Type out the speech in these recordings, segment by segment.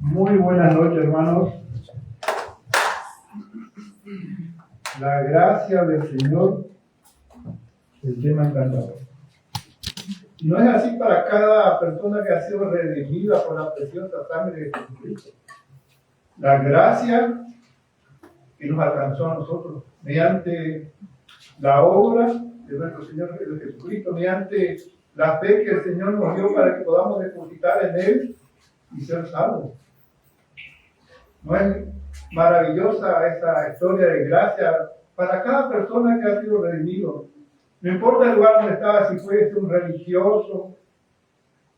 Muy buenas noches, hermanos. La gracia del Señor, el tema encantador. No es así para cada persona que ha sido redimida por la preciosa sangre de Jesucristo. La gracia que nos alcanzó a nosotros mediante la obra de nuestro Señor Jesucristo, mediante la fe que el Señor nos dio para que podamos depositar en Él y ser salvos. ¿No es maravillosa esa historia de gracia para cada persona que ha sido redimido? No importa el lugar donde estaba, si fuese un religioso,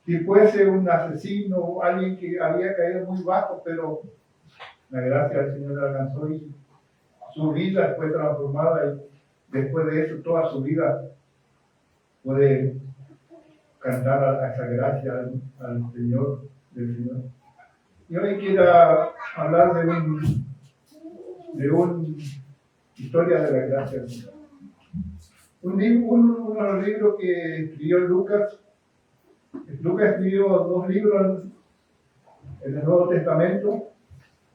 si fuese un asesino, alguien que había caído muy bajo, pero la gracia del Señor le alcanzó y su vida fue transformada, y después de eso toda su vida puede cantar a esa gracia al Señor del Señor. Y hoy quiero hablar de una historia de la gracia del Señor. Uno de los libros que escribió Lucas. Lucas escribió 2 libros en el Nuevo Testamento.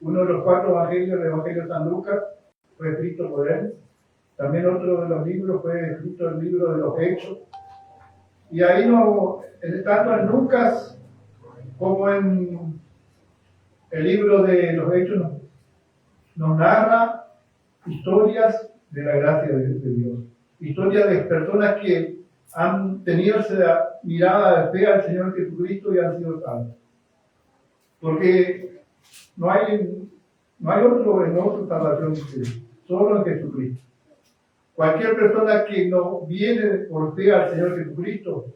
Uno de los 4 evangelios, el Evangelio de San Lucas, fue escrito por él. También otro de los libros fue escrito el libro de los Hechos. Y ahí tanto en Lucas como en el libro de los Hechos nos narra historias de la gracia de Dios. Historias de personas que han tenido esa mirada de fe al Señor Jesucristo y han sido salvos. Porque no hay otro salvación que solo en Jesucristo. Cualquier persona que no viene por fe al Señor Jesucristo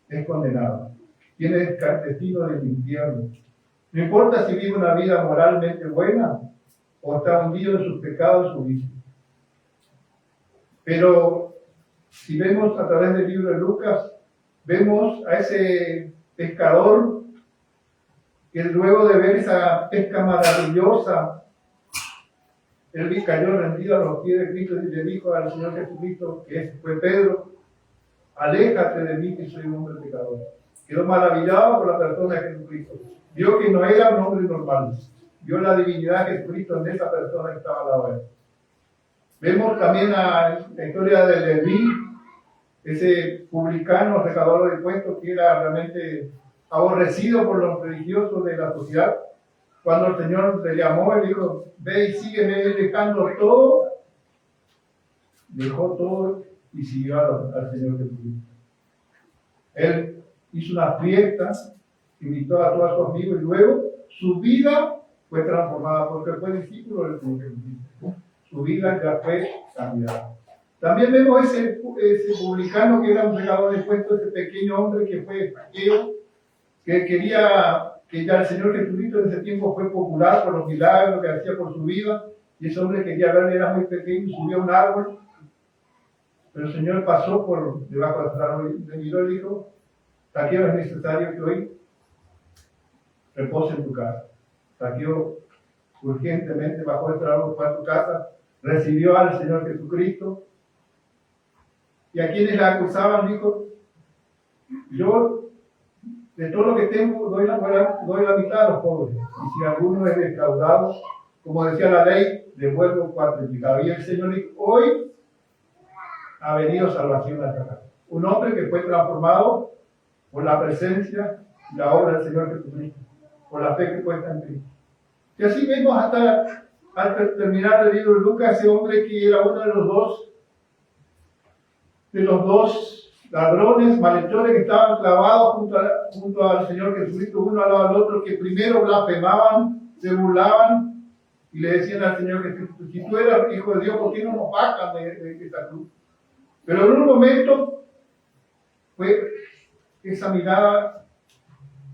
es condenado. Tiene el destino del infierno. No importa si vive una vida moralmente buena o está hundido en sus pecados, su vicio. Pero si vemos a través del libro de Lucas, vemos a ese pescador que luego de ver esa pesca maravillosa, él cayó rendido a los pies de Cristo y le dijo al Señor Jesucristo, que fue Pedro: aléjate de mí, que soy un hombre pecador. Quedó maravillado por la persona de Jesucristo. Vio que no era un hombre normal. Vio la divinidad de Jesucristo en esa persona que estaba al lado de él. Vemos también la historia de Leví, ese publicano, recaudador de impuestos, que era realmente aborrecido por los religiosos de la sociedad. Cuando el Señor le llamó, él dijo: ve y sígueme, dejando todo. Dejó todo y siguió al Señor Jesucristo. Él hizo una fiesta, invitó a todos sus amigos y luego su vida fue transformada porque fue discípulo del Señor Jesucristo. Su vida ya fue cambiada. También vemos ese publicano que era un recaudador de impuestos, ese pequeño hombre que fue faqueo, que quería que ya el Señor Jesucristo en ese tiempo fue popular por los milagros que hacía por su vida, y ese hombre quería verle, era muy pequeño, subió a un árbol, pero el Señor pasó por debajo del árbol, le miró y dijo: Zaqueo, es necesario que hoy repose en tu casa. Zaqueo urgentemente bajó del árbol, fue a su casa, recibió al Señor Jesucristo, y a quienes la acusaban dijo: yo de todo lo que tengo doy la mitad a los pobres, y si alguno es defraudado, como decía la ley, devuelvo 4. Y el Señor dijo: hoy ha venido salvación a esta casa. Un hombre que fue transformado por la presencia y la obra del Señor Jesucristo, por la fe que puesta en Cristo. Y así vemos hasta al terminar el libro de Lucas, ese hombre que era uno de los dos ladrones, malhechores que estaban clavados junto al Señor Jesucristo, uno al lado del otro, que primero blasfemaban, se burlaban y le decían al Señor Jesucristo: si tú eres hijo de Dios, ¿por qué no nos bajas de esta cruz? Pero en un momento fue esa mirada,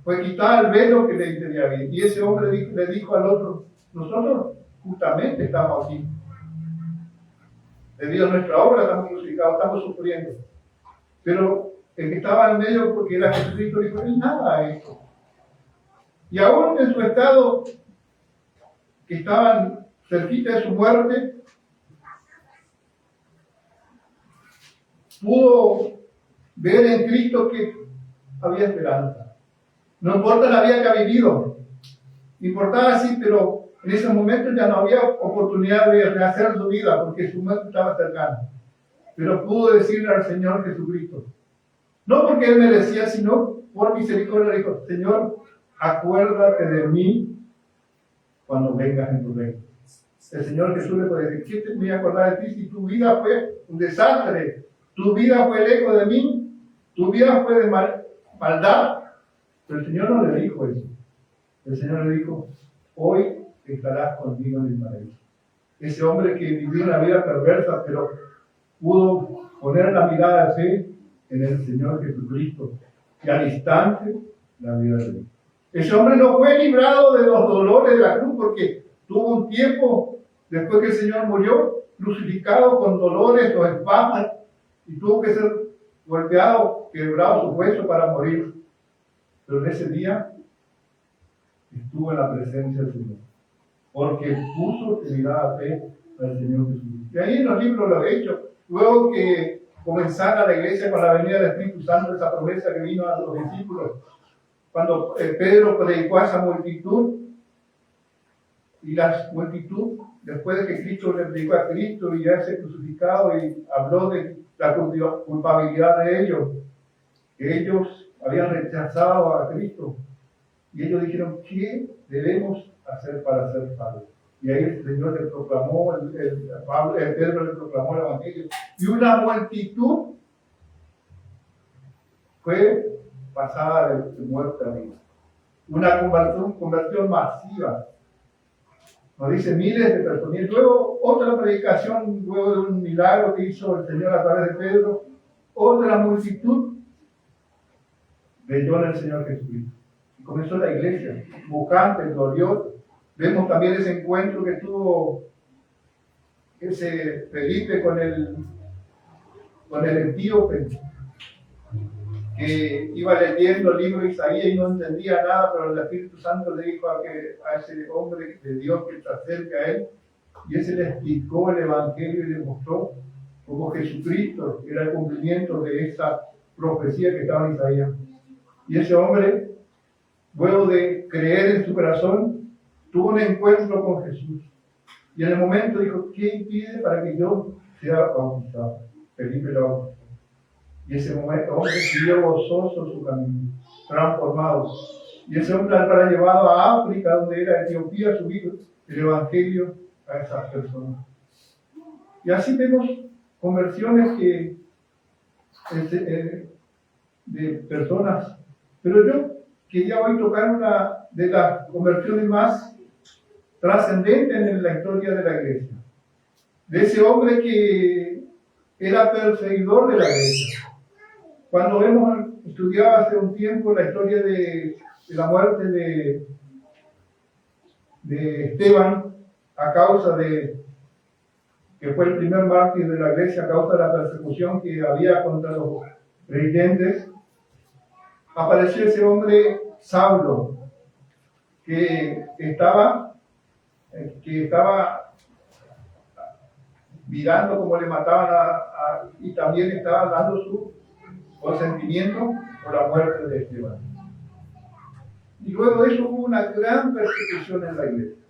fue quitar el velo que le impedía ver, y ese hombre le dijo al otro: nosotros justamente estamos aquí, debido a nuestra obra estamos crucificados, estamos sufriendo. Pero el que estaba en medio, porque era Jesucristo, dijo: él nada a esto. Y aún en su estado, que estaban cerquita de su muerte, pudo ver en Cristo que había esperanza. No importa la vida que ha vivido, Importaba sí, pero en ese momento ya no había oportunidad de rehacer su vida porque su muerte estaba cercana. Pero pudo decirle al Señor Jesucristo, no porque él merecía, sino por misericordia, dijo, Señor, acuérdate de mí cuando vengas en tu reino. El Señor Jesús le puede decir, ¿qué te voy a acordar de ti si tu vida fue un desastre? Tu vida fue lejos de mí, tu vida fue de maldad. Pero el Señor no le dijo eso. El Señor le dijo, hoy estarás conmigo en el paraíso. Ese hombre que vivió una vida perversa, pero pudo poner la mirada de fe en el Señor Jesucristo. Y al instante, la vida de él. Ese hombre no fue librado de los dolores de la cruz porque tuvo un tiempo, después que el Señor murió, crucificado con dolores, los espasmos, y tuvo que ser golpeado, quebrado su hueso para morir. Pero en ese día estuvo en la presencia del Señor, porque puso su mirada de fe al Señor Jesús. Y ahí en los libros lo he hecho. Luego que comenzara la iglesia con la venida del Espíritu Santo, esa promesa que vino a los discípulos, cuando Pedro predicó a esa multitud, y la multitud, después de que Cristo le predicó a Cristo y ya se crucificado y habló de la culpabilidad de ellos, que ellos habían rechazado a Cristo, y ellos dijeron, ¿qué debemos hacer para ser salvos? Y ahí el Señor le proclamó, Pedro le proclamó el Evangelio, y una multitud fue pasada de muerte a vida. Una conversión masiva. Nos dice miles de personas. Y luego otra predicación, luego de un milagro que hizo el Señor a través de Pedro, otra multitud creyó en el Señor Jesucristo. Y comenzó la iglesia, buscante, glorioso. Vemos también ese encuentro que tuvo ese Felipe con el etíope, que iba leyendo el libro de Isaías y no entendía nada, pero el Espíritu Santo le dijo a ese hombre de Dios que se acerque a él, y ese le explicó el Evangelio y le mostró cómo Jesucristo era el cumplimiento de esa profecía que estaba en Isaías. Y ese hombre, luego de creer en su corazón, tuvo un encuentro con Jesús. Y en el momento dijo, ¿qué impide para que yo sea bautizado? Felipe lo bautizó. Y ese momento, hombre siguió gozoso su camino, transformado. Y ese hombre para llevado a África, donde era Etiopía, subir el Evangelio a esas personas. Y así vemos conversiones de personas. Pero yo quería hoy tocar una de las conversiones más trascendentes en la historia de la iglesia. De ese hombre que era perseguidor de la iglesia. Cuando hemos estudiado hace un tiempo la historia de la muerte de Esteban a causa de que fue el primer mártir de la iglesia a causa de la persecución que había contra los creyentes, apareció ese hombre Saulo que estaba mirando cómo le mataban y también estaba dando su consentimiento por la muerte de Esteban. Y luego de eso hubo una gran persecución en la iglesia.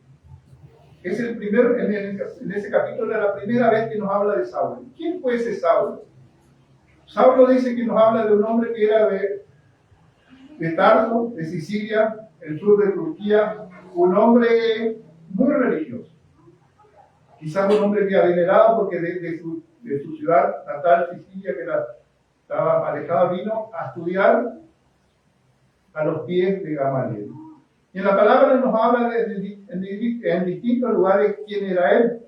Es el primer, en ese capítulo, la primera vez que nos habla de Saulo. ¿Quién fue ese Saulo? Saulo dice que nos habla de un hombre que era de Tarso, de Sicilia, el sur de Turquía, un hombre muy religioso. Quizás un hombre que ha venerado porque de su ciudad natal, Sicilia, que estaba alejado, vino a estudiar a los pies de Gamaliel. Y en la palabra nos habla en distintos lugares quién era él.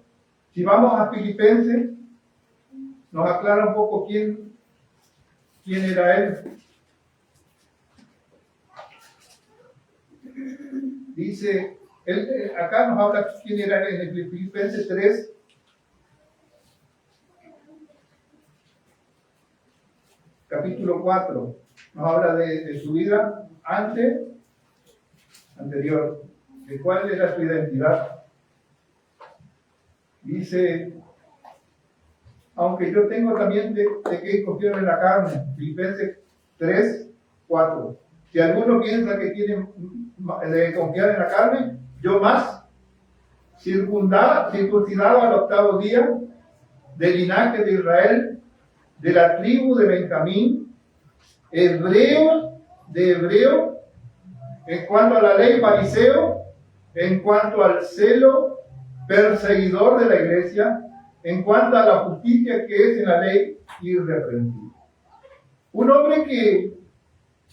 Si vamos a Filipenses, nos aclara un poco quién era él. Dice, acá nos habla quién era él en Filipenses 3. Capítulo 4, nos habla de su vida anterior, de cuál era su identidad. Dice, aunque yo tengo también de que escogieron en la carne, Filipenses 3, 4. Si alguno piensa que tiene de confiar en la carne, yo más, circuncidado al 8º día, del linaje de Israel, de la tribu de Benjamín, hebreo de hebreo, en cuanto a la ley fariseo, en cuanto al celo perseguidor de la iglesia, en cuanto a la justicia que es en la ley irreprensible. Un hombre que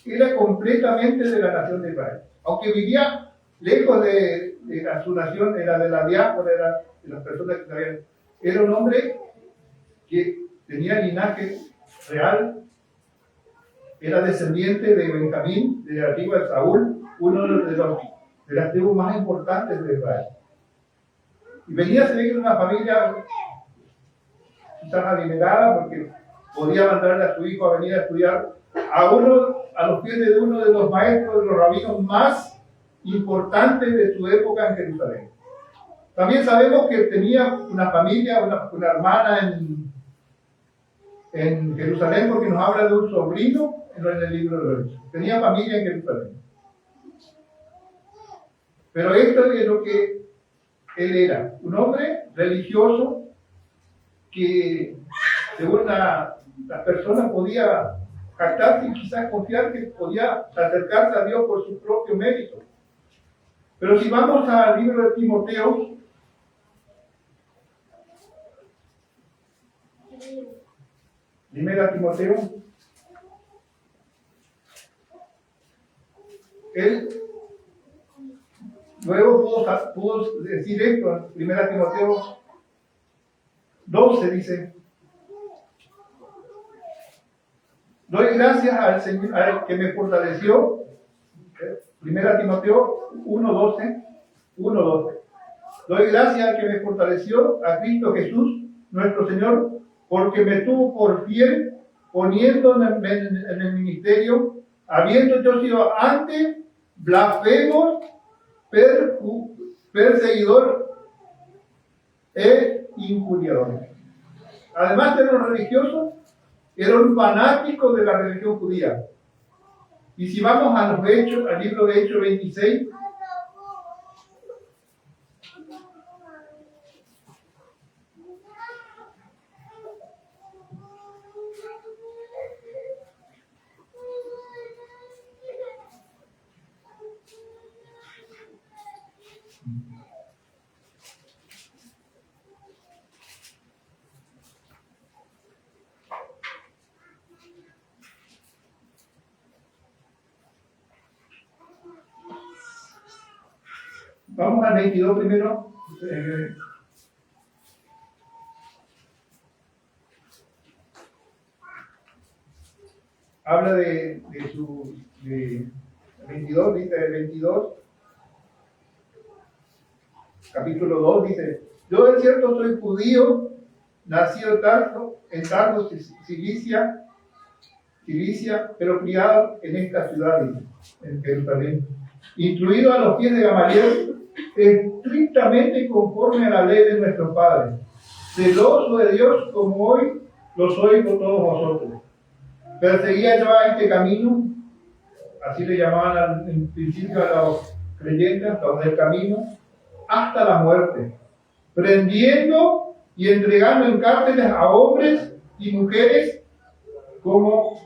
era completamente de la nación de Israel, aunque vivía lejos de su nación, era de la diáspora, era de las personas que sabían. Era un hombre que tenía linaje real, era descendiente de Benjamín, de la tribu de Saúl, uno de las tribus más importantes de Israel. Y venía a ser una familia quizás adinerada, porque podía mandarle a su hijo a venir a estudiar a los pies de uno de los maestros, de los rabinos más importantes de su época en Jerusalén. También sabemos que tenía una familia, una hermana en Jerusalén, porque nos habla de un sobrino en el libro de los Hechos. Tenía familia en Jerusalén. Pero esto es lo que él era, un hombre religioso que, según las personas, podía jactarse y quizás confiar que podía acercarse a Dios por su propio mérito. Pero si vamos al libro de Timoteo, primera Timoteo, él luego pudo decir esto en primera Timoteo 12, dice: doy gracias al Señor, al que me fortaleció. Primera Timoteo 1:12. Doy gracias al que me fortaleció, a Cristo Jesús, nuestro Señor, porque me tuvo por fiel, poniendo en el ministerio, habiendo yo sido antes blasfemo, perseguidor e injuriador. Además de los religiosos, era un fanático de la religión judía. Y si vamos a los Hechos, al libro de Hechos 26, vamos al 22 primero. Habla de 22, dice el 22, capítulo 2, dice: yo de cierto soy judío, nacido en Tarso, Cilicia, pero criado en esta ciudad, en Jerusalén, instruido a los pies de Gamaliel, estrictamente conforme a la ley de nuestros padres, celoso de Dios como hoy lo soy por todos vosotros. Perseguía yo a este camino, así le llamaban en principio a los creyentes, los del camino, hasta la muerte, prendiendo y entregando en cárceles a hombres y mujeres como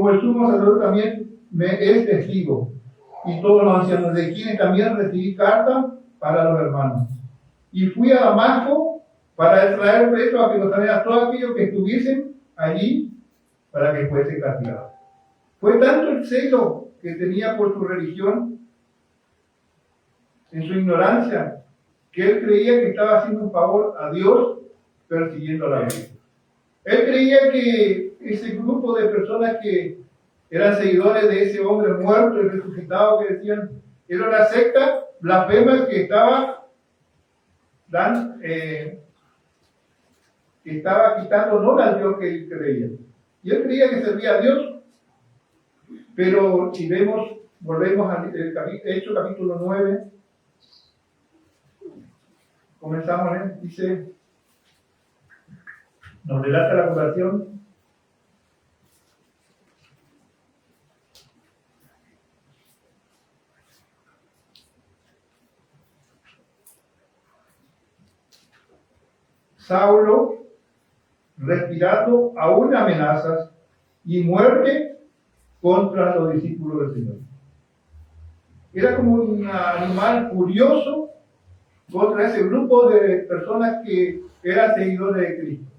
el sumo sacerdote también me es testigo, y todos los ancianos, de quienes también recibí carta para los hermanos. Y fui a Damasco para traer preso a Jerusalén a todos aquellos que estuviesen allí, para que fuese castigado. Fue tanto el celo que tenía por su religión, en su ignorancia, que él creía que estaba haciendo un favor a Dios persiguiendo a la vida. Él creía que ese grupo de personas que eran seguidores de ese hombre muerto y resucitado, que decían, era una secta blasfema que estaba quitando honor al Dios que él creía. Y él creía que servía a Dios. Pero si volvemos al Hechos capítulo 9, comenzamos, dice, nos relata la conversión. Saulo, respirando aún amenazas y muerte contra los discípulos del Señor. Era como un animal furioso contra ese grupo de personas que eran seguidores de Cristo.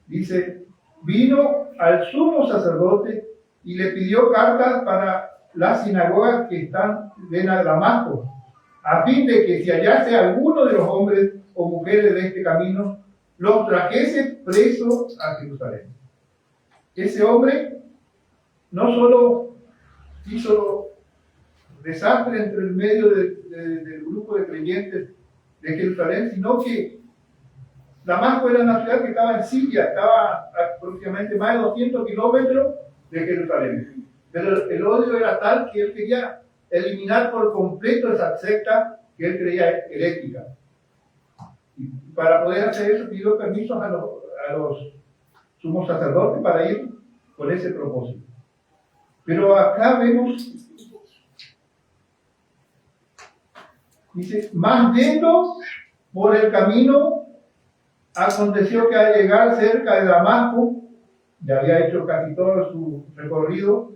Dice, vino al sumo sacerdote y le pidió cartas para las sinagogas que están en Damasco, a fin de que si hallase alguno de los hombres o mujeres de este camino, los trajese presos a Jerusalén. Ese hombre no solo hizo desastre entre el medio del grupo de creyentes de Jerusalén, sino que Damasco era una ciudad que estaba en Siria, estaba aproximadamente más de 200 kilómetros de Jerusalén. Pero el odio era tal que él quería eliminar por completo esa secta que él creía herética. Y para poder hacer eso pidió permisos a los sumos sacerdotes para ir con ese propósito. Pero acá vemos, dice, más yendo por el camino, aconteció que al llegar cerca de Damasco, ya había hecho casi todo su recorrido,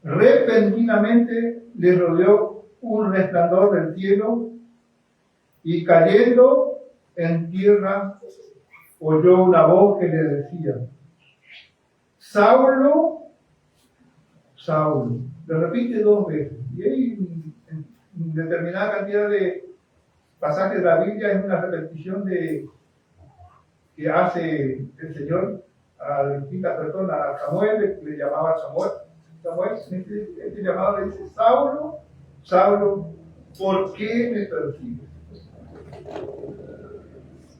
repentinamente le rodeó un resplandor del cielo y cayendo en tierra oyó una voz que le decía, Saulo, Saulo. Lo repite 2 veces. Y hay determinada cantidad de pasajes de la Biblia es una repetición que hace el Señor a distintas personas. A Samuel le llamaba Samuel, este llamado le dice, Saulo, Saulo, ¿por qué me persigues?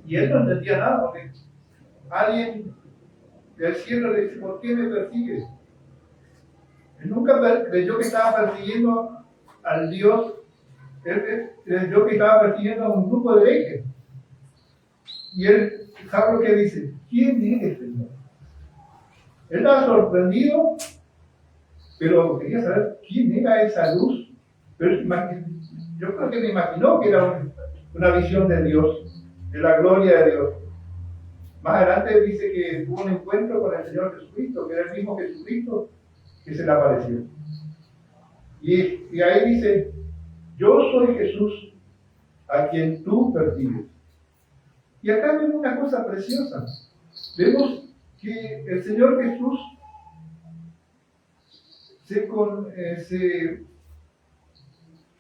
Y él no entendía nada, porque alguien del cielo le dice, ¿por qué me persigues? Él nunca creyó que estaba persiguiendo al Dios, él creyó que estaba persiguiendo a un grupo de herejes. Y él, ¿sabe lo que dice? ¿Quién es, Señor? Él estaba sorprendido, pero quería saber quién era esa luz. Pero yo creo que me imaginó que era una visión de Dios, de la gloria de Dios. Más adelante dice que tuvo un encuentro con el Señor Jesucristo, que era el mismo Jesucristo que se le apareció. Y ahí dice, yo soy Jesús a quien tú persigues. Y acá vemos una cosa preciosa. Vemos que el Señor Jesús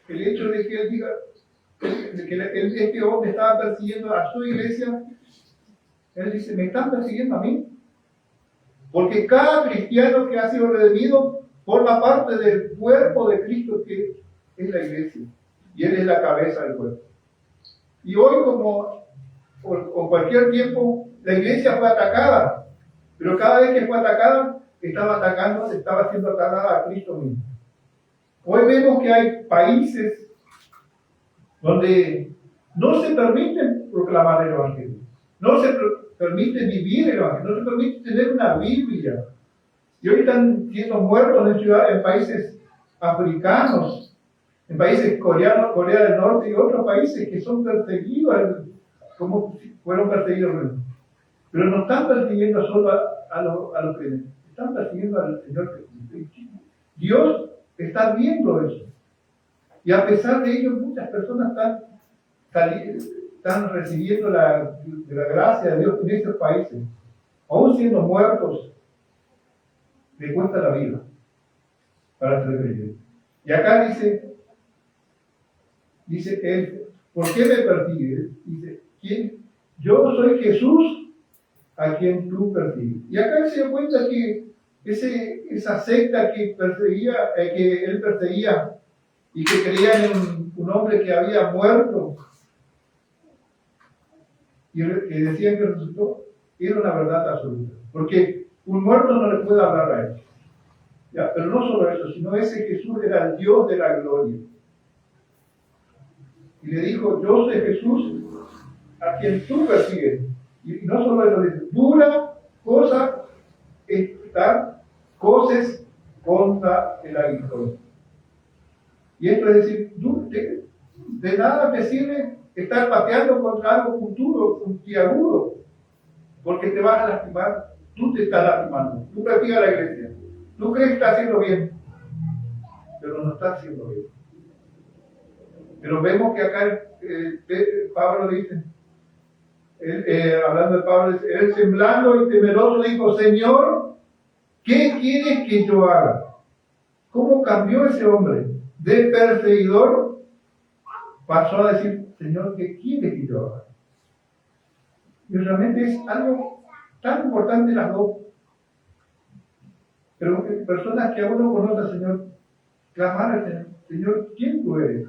el hecho de que él diga de que este hombre estaba persiguiendo a su iglesia, él dice, ¿me están persiguiendo a mí? Porque cada cristiano que ha sido redimido forma parte del cuerpo de Cristo, que es la iglesia, y él es la cabeza del cuerpo. Y hoy, como con cualquier tiempo, la iglesia fue atacada, pero cada vez que fue atacada, estaba siendo atacada a Cristo mismo. Hoy vemos que hay países donde no se permite proclamar el Evangelio, no se permite vivir el Evangelio, no se permite tener una Biblia. Y hoy están siendo muertos en países africanos, en países coreanos, Corea del Norte y otros países que son perseguidos, como fueron perseguidos. Pero no están persiguiendo solo a los creyentes, están persiguiendo al Señor Jesucristo. Dios está viendo eso. Y a pesar de ello, muchas personas están recibiendo la gracia de Dios en esos países, aún siendo muertos, le cuesta la vida para ser creyente. Y acá dice él, ¿por qué me persigues? Dice, ¿quién? Yo soy Jesús a quien tú persigues. Y acá él se da cuenta que esa secta que él perseguía y que creían en un hombre que había muerto y que decían que resucitó, era una verdad absoluta. Porque un muerto no le puede hablar a él. ¿Ya? Pero no solo eso, sino ese Jesús era el Dios de la gloria. Y le dijo, yo soy Jesús a quien tú persigues. Y no solo eso, dice, dura cosa estar coces contra el aguijón. Y esto es decir, de nada te sirve estar pateando contra algo puntiagudo, porque te vas a lastimar. Tú te estás lastimando. Tú practicas la iglesia. Tú crees que estás haciendo bien, pero no estás haciendo bien. Pero vemos que acá Pablo dice, hablando de Pablo, él semblando y temeroso dijo: Señor, ¿qué quieres que yo haga? ¿Cómo cambió ese hombre? De perseguidor pasó a decir: Señor, ¿qué quieres que yo haga? Y realmente es algo tan importante las dos. Pero personas que aún no conocen al Señor, clamar al Señor: Señor, ¿quién tú eres?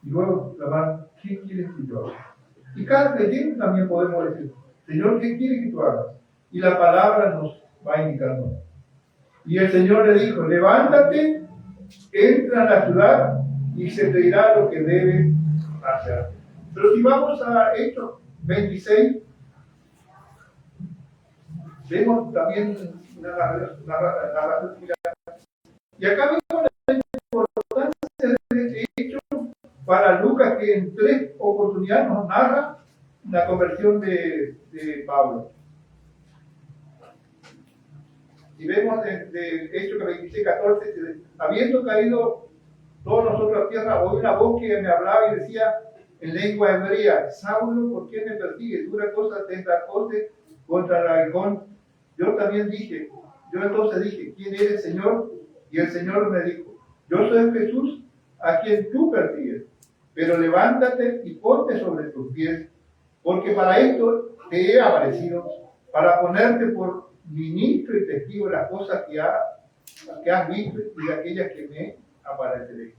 Y luego clamar: ¿qué quieres que yo haga? Y cada creyente también podemos decir: Señor, ¿qué quieres que tú hagas? Y la palabra nos va indicando. Y el Señor le dijo: levántate, entra a la ciudad y se te dirá lo que debes hacer. Pero si vamos a Hechos 26, vemos también una narración similar. Y acá vemos la importancia de este hecho para Lucas, que en 3 oportunidades nos narra la conversión de Pablo. Y vemos de Hechos 26:14, habiendo caído todos nosotros a tierra, oí una voz que me hablaba y decía en lengua hebrea: Saulo, ¿por qué me persigues? Dura cosa te encargaste contra el aguijón. Yo entonces dije: ¿quién eres, Señor? Y el Señor me dijo: yo soy Jesús, a quien tú persigues. Pero levántate y ponte sobre tus pies, porque para esto te he aparecido, para ponerte por ministro y testigo de las cosas que has visto y de aquellas que me apareceré,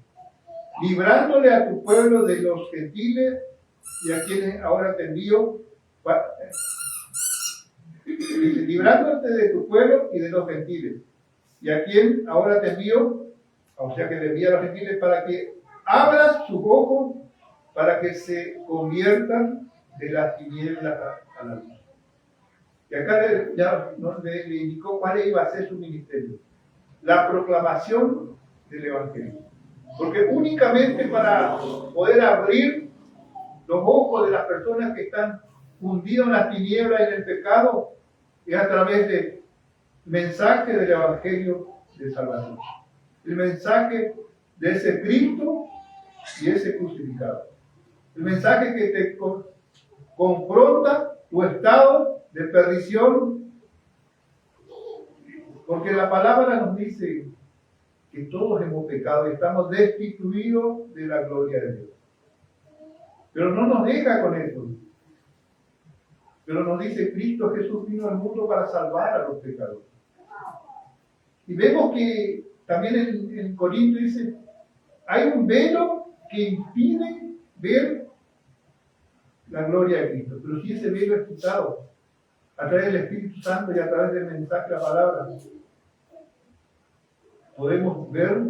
librándole a tu pueblo de los gentiles y a quienes ahora te envío, librándote de tu pueblo y de los gentiles, y a quien ahora te envío, o sea que le envía a los gentiles, para que abras sus ojos, para que se conviertan de las tinieblas a la luz. Y acá ya le indicó cuál iba a ser su ministerio: la proclamación del Evangelio. Porque únicamente para poder abrir los ojos de las personas que están hundidas en las tinieblas y en el pecado, es a través del mensaje del Evangelio de salvación. El mensaje de ese Cristo y ese crucificado. El mensaje que te confronta tu estado de perdición, porque la palabra nos dice que todos hemos pecado y estamos destituidos de la gloria de Dios. Pero no nos deja con eso. Pero nos dice: Cristo Jesús vino al mundo para salvar a los pecadores. Y vemos que también en Corinto dice: hay un velo que impide ver la gloria de Cristo. Pero si ese velo es quitado a través del Espíritu Santo y a través del mensaje de la palabra, podemos ver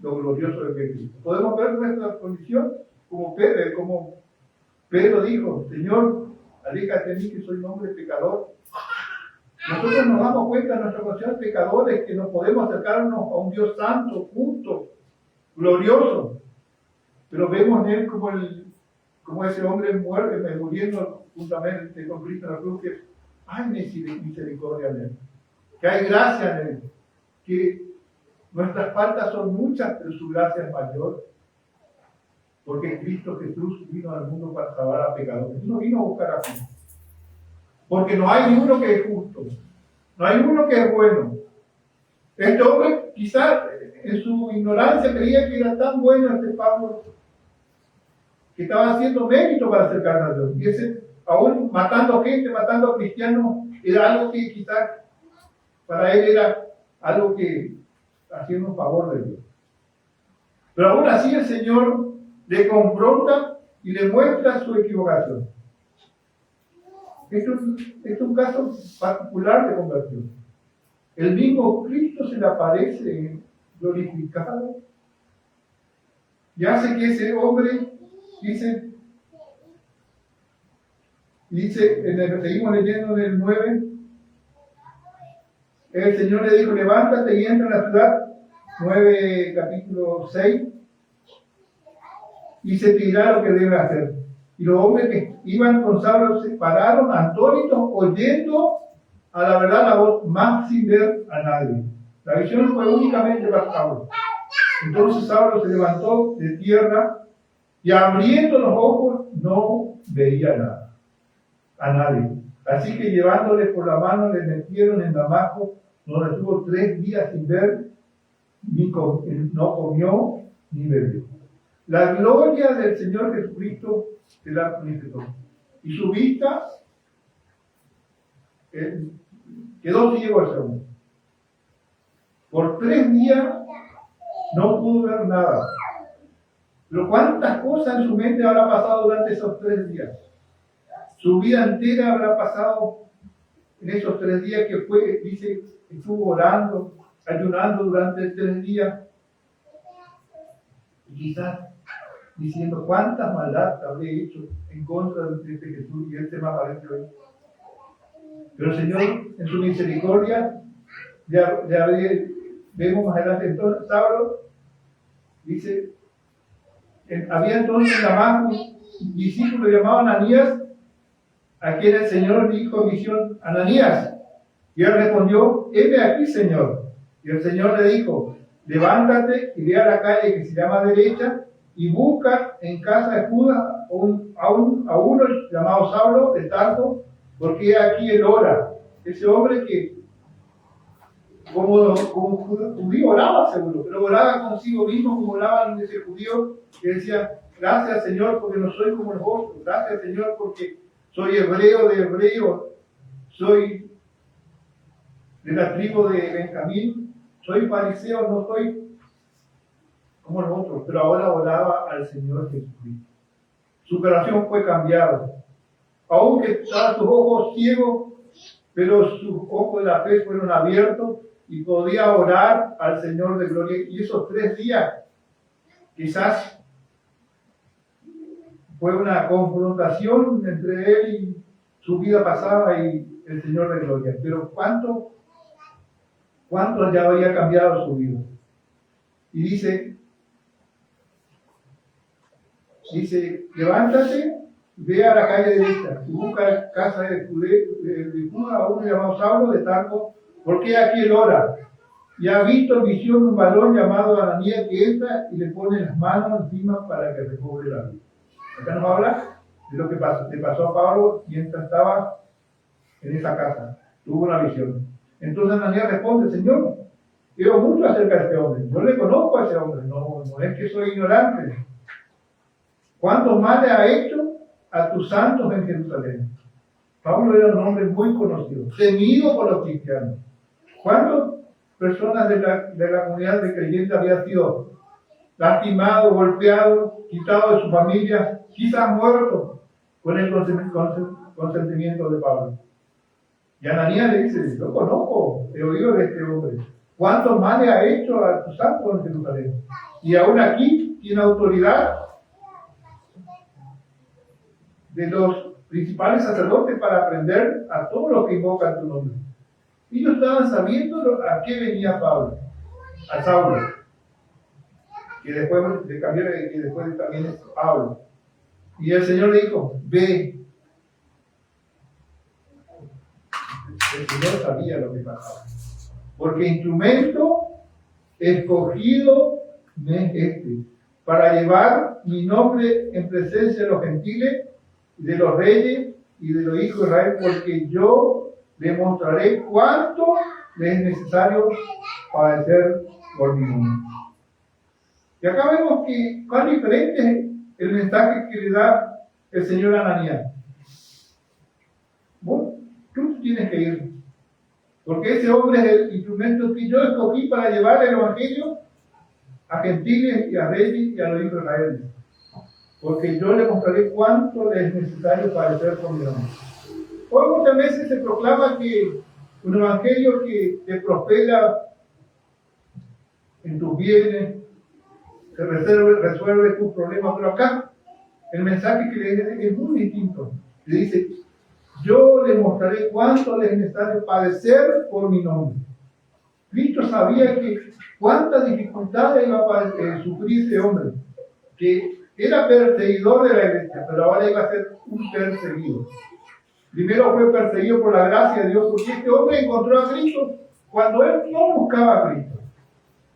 lo glorioso de Cristo. Podemos ver nuestra condición como Pedro dijo: Señor, aléjate de mí, que soy un hombre pecador. Nosotros nos damos cuenta de nuestra condición de pecadores, que no podemos acercarnos a un Dios santo, justo, glorioso. Pero vemos en él como ese hombre muriendo juntamente con Cristo en la cruz, que hay misericordia en él, que hay gracia en él, que nuestras faltas son muchas, pero su gracia es mayor, porque Cristo Jesús vino al mundo para salvar a pecadores. No vino a buscar a Cristo, porque no hay ninguno que es justo, no hay uno que es bueno. Este hombre quizás en su ignorancia creía que era tan bueno este Pablo, que estaba haciendo mérito para acercarse a Dios. Y ese, aún matando gente, matando a cristianos, era algo que quizás para él era algo que hacía un favor de Dios. Pero aún así el Señor le confronta y le muestra su equivocación. Esto es un caso particular de conversión. El mismo Cristo se le aparece glorificado y hace que ese hombre, seguimos leyendo en el 9, el Señor le dijo: levántate y entra en la ciudad, 9 capítulo 6, y se te dirá lo que debe hacer. Y los hombres que iban con Saulo se pararon atónitos, oyendo a la verdad la voz, más sin ver a nadie. La visión fue únicamente para Saulo. Entonces Saulo se levantó de tierra y abriendo los ojos no veía nada, a nadie. Así que llevándole por la mano le metieron en Damasco, donde estuvo 3 días sin ver, no comió ni bebió. La gloria del Señor Jesucristo se la manifestó. Y su vista quedó ciego ese hombre. Por 3 días no pudo ver nada. Pero cuántas cosas en su mente habrá pasado durante esos 3 días. Su vida entera habrá pasado en esos 3 días que fue, dice, estuvo orando, ayunando durante 3 días. Y quizás diciendo cuánta maldad habré hecho en contra de este Jesús, y este me aparece hoy. Pero el Señor, en su misericordia, ya vemos más adelante, entonces Saulo dice, había entonces en Damasco un discípulo llamado Ananías, a quien el Señor dijo en visión, Ananías. Y él respondió, heme aquí, Señor. Y el Señor le dijo, levántate y ve a la calle que se llama Derecha y busca en casa de Judas a uno llamado Saulo de Tarso, porque aquí él ora. Ese hombre que como judío oraba seguro, pero oraba consigo mismo como oraban ese judío que decía, gracias Señor porque no soy como los otros, gracias Señor porque soy hebreo de hebreos, soy de la tribu de Benjamín, soy fariseo, no soy como los otros, pero ahora oraba al Señor Jesucristo. Su corazón fue cambiado, aunque estaban sus ojos ciegos, pero sus ojos de la fe fueron abiertos y podía orar al Señor de gloria. Y esos 3 días quizás fue una confrontación entre él y su vida pasada y el Señor de gloria. Pero ¿cuánto ya habría cambiado su vida? Y dice, levántate, ve a la calle derecha y busca casa de Judas a uno llamado Saulo de Tarso, porque aquí él ora. Y ha visto en visión un varón llamado Ananías que entra y le pone las manos encima para que recobre la vida. Acá nos habla de lo que le pasó a Pablo mientras estaba en esa casa. Tuvo una visión. Entonces Ananías responde, Señor, veo mucho acerca de este hombre. Yo le conozco a ese hombre. No es que soy ignorante. ¿Cuántos males ha hecho a tus santos en Jerusalén? Pablo era un hombre muy conocido, temido por los cristianos. ¿Cuántas personas de la comunidad de creyentes habían sido lastimados, golpeados, quitados de su familia, quizás muertos con el consentimiento de Pablo? Y Ananías le dice, yo conozco, he oído de este hombre. ¿Cuántos males ha hecho a tus santos en Jerusalén? Y aún aquí tiene autoridad de los principales sacerdotes para aprender a todos los que invocan tu nombre. Ellos estaban sabiendo a qué venía Pablo, a Saulo, que después de cambiar, que después también es Pablo. Y el Señor le dijo, ve. El Señor sabía lo que pasaba, porque instrumento escogido me es este, para llevar mi nombre en presencia de los gentiles, de los reyes y de los hijos de Israel, porque yo le mostraré cuánto le es necesario padecer por mi nombre. Y acá vemos que cuán diferente es el mensaje que le da el Señor a Ananías. Bueno, tú tienes que ir, porque ese hombre es el instrumento que yo escogí para llevar el Evangelio a gentiles y a reyes y a los hijos de Israel. Porque yo le mostraré cuánto le es necesario padecer por mi nombre. Hoy muchas veces se proclama que un evangelio que te prospera en tus bienes, que resuelve tus problemas, pero acá el mensaje que le dice es muy distinto. Le dice, yo le mostraré cuánto le es necesario padecer por mi nombre. Cristo sabía que cuántas dificultades iba a sufrir ese hombre, que era perseguidor de la iglesia, pero ahora iba a ser un perseguido. Primero fue perseguido por la gracia de Dios, porque este hombre encontró a Cristo cuando él no buscaba a Cristo.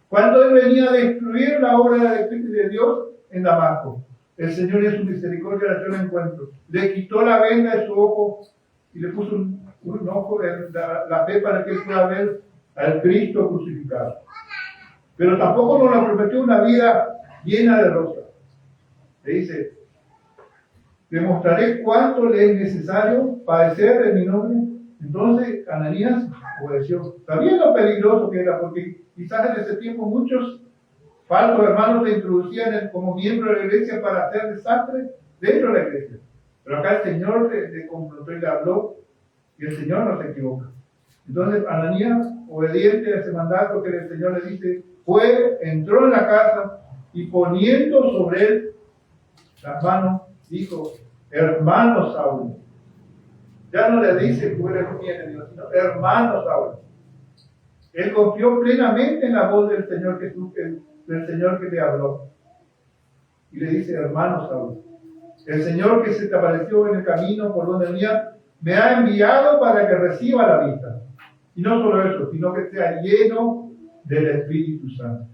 Cuando él venía a destruir la obra de Dios en Damasco. El Señor en su misericordia le dio un encuentro. Le quitó la venda de su ojo y le puso un ojo de la fe para que él pueda ver al Cristo crucificado. Pero tampoco nos prometió una vida llena de rosas. Le dice, demostraré cuánto le es necesario padecer en mi nombre. Entonces Ananías obedeció. Sabía lo peligroso que era, porque quizás en ese tiempo muchos falsos hermanos se introducían como miembro de la iglesia para hacer desastre dentro de la iglesia. Pero acá el Señor le confrontó y le habló, y el Señor no se equivoca. Entonces Ananías, obediente a ese mandato que el Señor le dice, entró en la casa y poniendo sobre él las manos, dijo, hermano Saulo. Ya no le dice, tú eres mi enemigo, sino hermano Saulo. Él confió plenamente en la voz del Señor Jesús, del Señor que le habló. Y le dice, hermano Saulo, el Señor que se te apareció en el camino por donde venía, me ha enviado para que reciba la vista. Y no solo eso, sino que sea lleno del Espíritu Santo.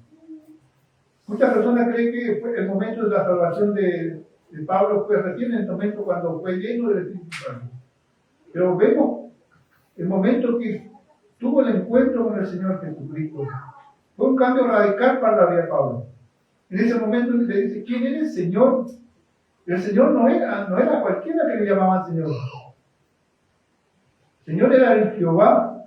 Muchas personas creen que fue el momento de la salvación de Pablo fue recién en el momento cuando fue lleno del Espíritu Santo. Pero vemos el momento que tuvo el encuentro con el Señor Jesucristo. Fue un cambio radical para la vida de Pablo. En ese momento le dice, ¿quién eres, Señor? El Señor no era cualquiera que le llamaban Señor. El Señor era el Jehová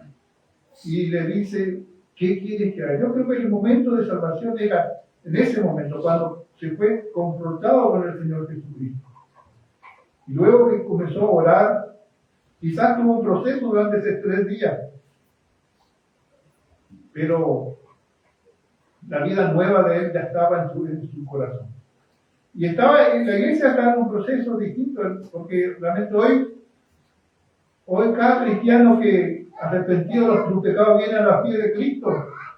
y le dice, ¿qué quieres que haga? Yo creo que el momento de salvación era en ese momento, cuando se fue confrontado con el Señor Jesucristo. Y luego que comenzó a orar, quizás tuvo un proceso durante esos 3 días, pero la vida nueva de él ya estaba en su corazón. Y la iglesia estaba en un proceso distinto, porque realmente hoy cada cristiano que arrepentido de sus pecados viene a la pies de Cristo,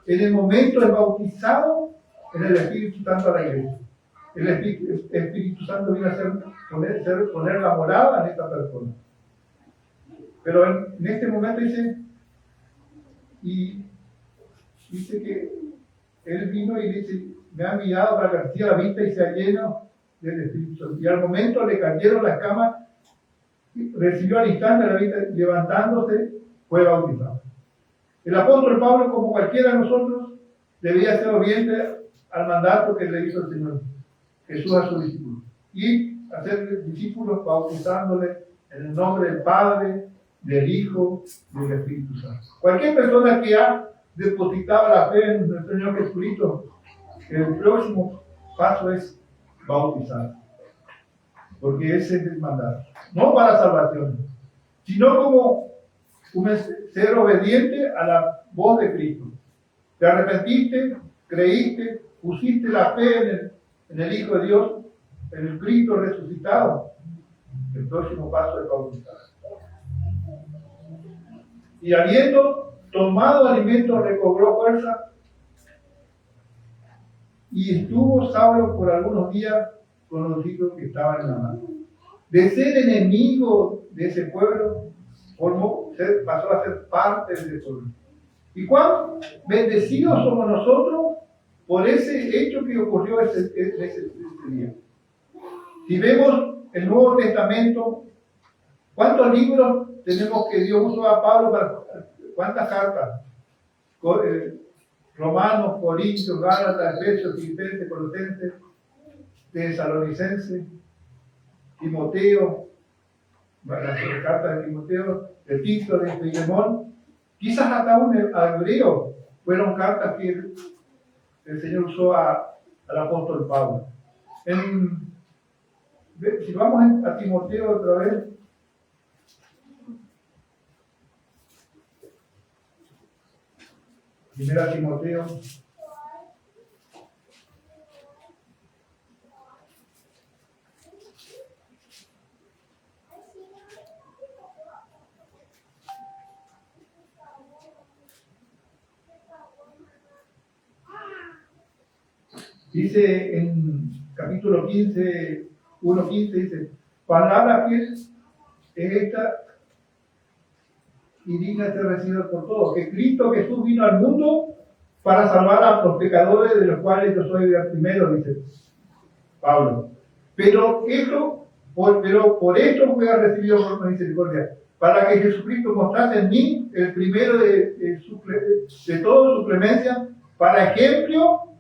en el momento es bautizado en el Espíritu Santo a la iglesia. El Espíritu Santo viene a poner la morada en esta persona. Pero en este momento dice que él vino y dice, me ha enviado para que reciba la vista y sea lleno del Espíritu Santo. Y al momento le cayeron las camas, recibió al instante la vista, levantándose, fue bautizado. El apóstol Pablo, como cualquiera de nosotros, debía ser obediente al mandato que le hizo el Señor Jesús a sus discípulos. Y hacer discípulos bautizándole en el nombre del Padre, del Hijo y del Espíritu Santo. Cualquier persona que ha depositado la fe en el Señor Jesucristo, el próximo paso es bautizar. Porque ese es el mandato. No para salvación, sino como ser obediente a la voz de Cristo. Te arrepentiste, creíste, pusiste la fe en el Hijo de Dios, en el Cristo resucitado. El próximo paso es bautizar. Y habiendo tomado alimento, recobró fuerza y estuvo Saulo por algunos días con los hijos que estaban en la mano. De ser enemigo de ese pueblo, pasó a ser parte del pueblo. ¿Y cuán bendecidos somos nosotros por ese hecho que ocurrió ese día? Si vemos el Nuevo Testamento, ¿cuántos libros tenemos que Dios usó a Pablo para cuántas cartas? Romanos, Corintios, Gálatas, Efesios, Filipenses, Colosenses, Tesalonicenses, Timoteo, las cartas de Timoteo, de Tito, de Filemón, quizás hasta un hebreo, fueron cartas que el Señor usó al apóstol Pablo. Si vamos a Timoteo otra vez, primera Timoteo, dice en capítulo 15, 1:15 dice, palabra fiel es esta y digna de ser recibida por todos, que Cristo Jesús vino al mundo para salvar a los pecadores, de los cuales yo soy el primero, dice Pablo. Pero por esto fui recibido por misericordia, para que Jesucristo mostrase en mí el primero de todo su clemencia, para ejemplo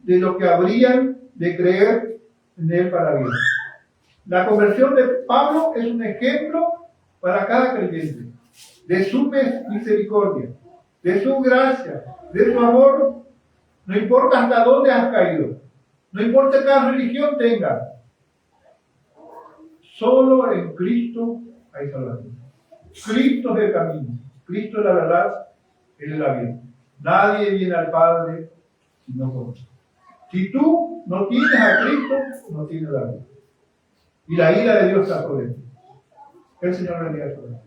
de lo que habrían de creer en él para vida. La conversión de Pablo es un ejemplo para cada creyente de su misericordia, de su gracia, de su amor. No importa hasta dónde has caído, no importa qué religión tengas, solo en Cristo hay salvación. Cristo es el camino, Cristo es la verdad, Él es la vida. Nadie viene al Padre si no por Él. Si tú no tienes a Cristo, no tienes la vida. Y la ira de Dios está sobre ti. Que el Señor le diga sobre ti.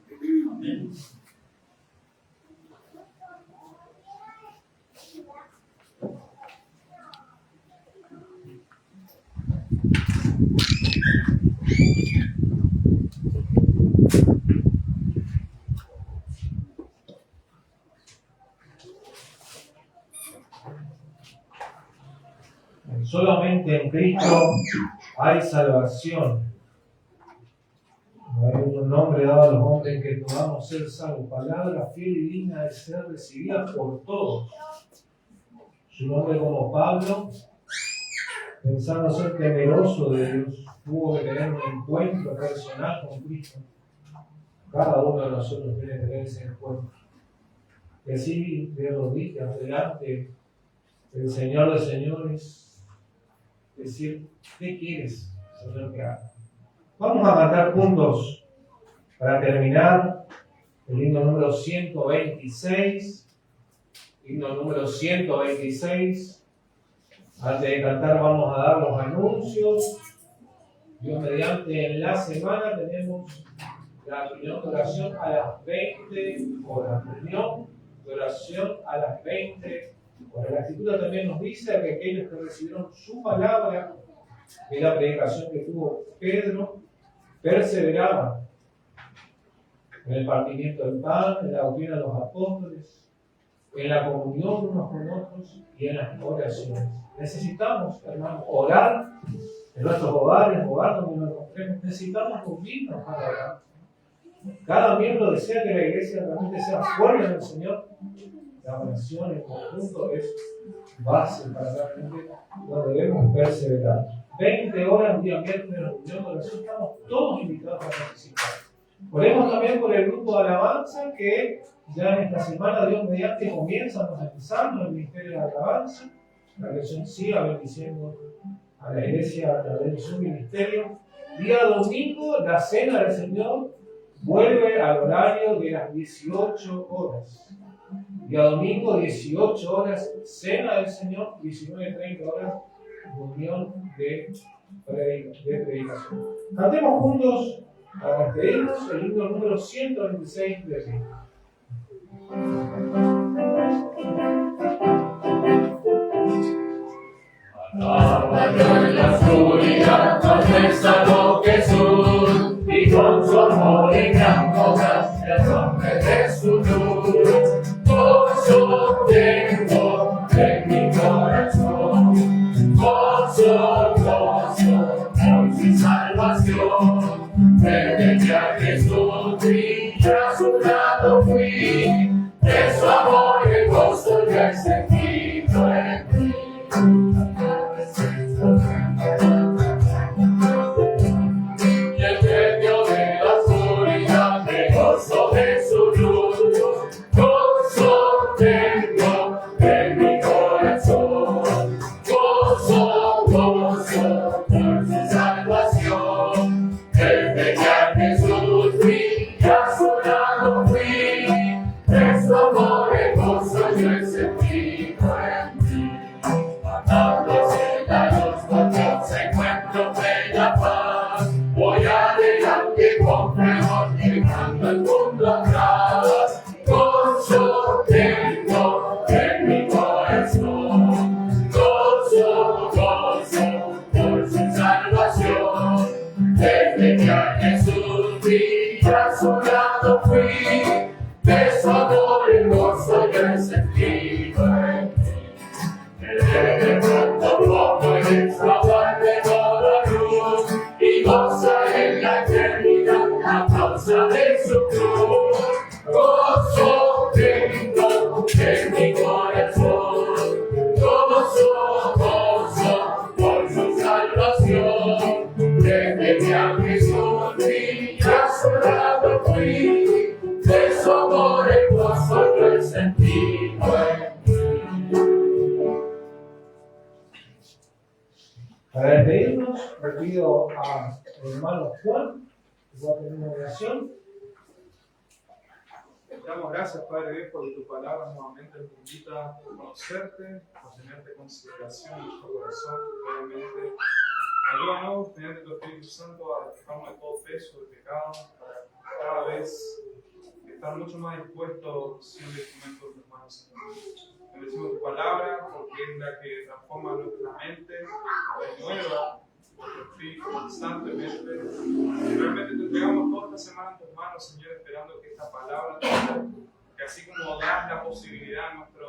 Solamente en Cristo hay salvación. No hay un nombre dado a los hombres que podamos ser salvos. Palabra fiel y digna de ser recibida por todos. Su nombre como Pablo, pensando ser temeroso de Dios, tuvo que tener un encuentro personal con Cristo. Cada uno de nosotros tiene que tener ese encuentro. Y así de rodillas delante del Señor de señores, decir, ¿qué quieres, Señor, que haga? Vamos a cantar juntos, para terminar, el himno número 126. Himno número 126. Antes de cantar vamos a dar los anuncios. Dios mediante, en la semana tenemos la reunión de oración a las 20 horas. Reunión de oración a las 20 horas. La Escritura también nos dice que aquellos que recibieron su palabra de la predicación que tuvo Pedro perseveraban en el partimiento del pan, en la doctrina de los apóstoles, en la comunión unos con otros y en las oraciones. Necesitamos, hermanos, orar en nuestros hogares, hogar donde nos encontremos. Necesitamos unirnos para orar. Cada miembro desea que la iglesia realmente sea fuerte en el Señor. La oración en conjunto es base para realmente donde debemos perseverar. 20 horas, día miércoles, en la reunión de oración, estamos todos invitados a participar. Oremos también por el grupo de alabanza que ya en esta semana, Dios mediante, comienzan a empezar el ministerio de alabanza. La oración siga bendiciendo a la iglesia a través de su ministerio. Día domingo, la cena del Señor vuelve al horario de las 18 horas. Día domingo, 18 horas, cena del Señor, 19:30 horas, reunión de predicación. Cantemos juntos para despedirnos el himno número 126 de Cristo. Alabando en la oscuridad, nos salvó Jesús, y con su amor y gran obra, el nombre de su luz. Gozo tengo en mi corazón, gozo, por su salvación. Desde que a Jesús vi, a su lado fui, de su amor y gozo yo he sentido en mí. Y en medio de la oscuridad me gozo de su luz, gozo tengo en mi corazón, gozo, por su salvación. Desde que a Jesús vi, a su lado fui, de su amor y gozo yo he sentido en mí. desde que a Jesús vi, a su lado fui, de su amor y gozo yo he sentido en mí. De pronto como en esta tarde toda luz, y goza en la eternidad a causa de su cruz. Gozo tengo en mi corazón, gozo, gozo por su salvación. Desde que a Jesús vi, a su lado fui, de su amor el gozo yo he sentido en mí. Para despedirnos, le pido al hermano Juan que va a tener una oración. Damos gracias, Padre Dios, por tu palabra. Nuevamente nos invita a conocerte, a tenerte consideración en nuestro corazón. Realmente, ayúdanos, mediante tu Espíritu Santo, a despejarnos de todo peso de pecado, para cada vez estar mucho más dispuestos siendo instrumentos de tus manos, Señor. Bendecimos tu palabra, porque es la que transforma nuestra mente, renueva nuestro espíritu constantemente. Y realmente te entregamos toda esta semana en tus manos, Señor, esperando que esta palabra, que así como das la posibilidad a nuestra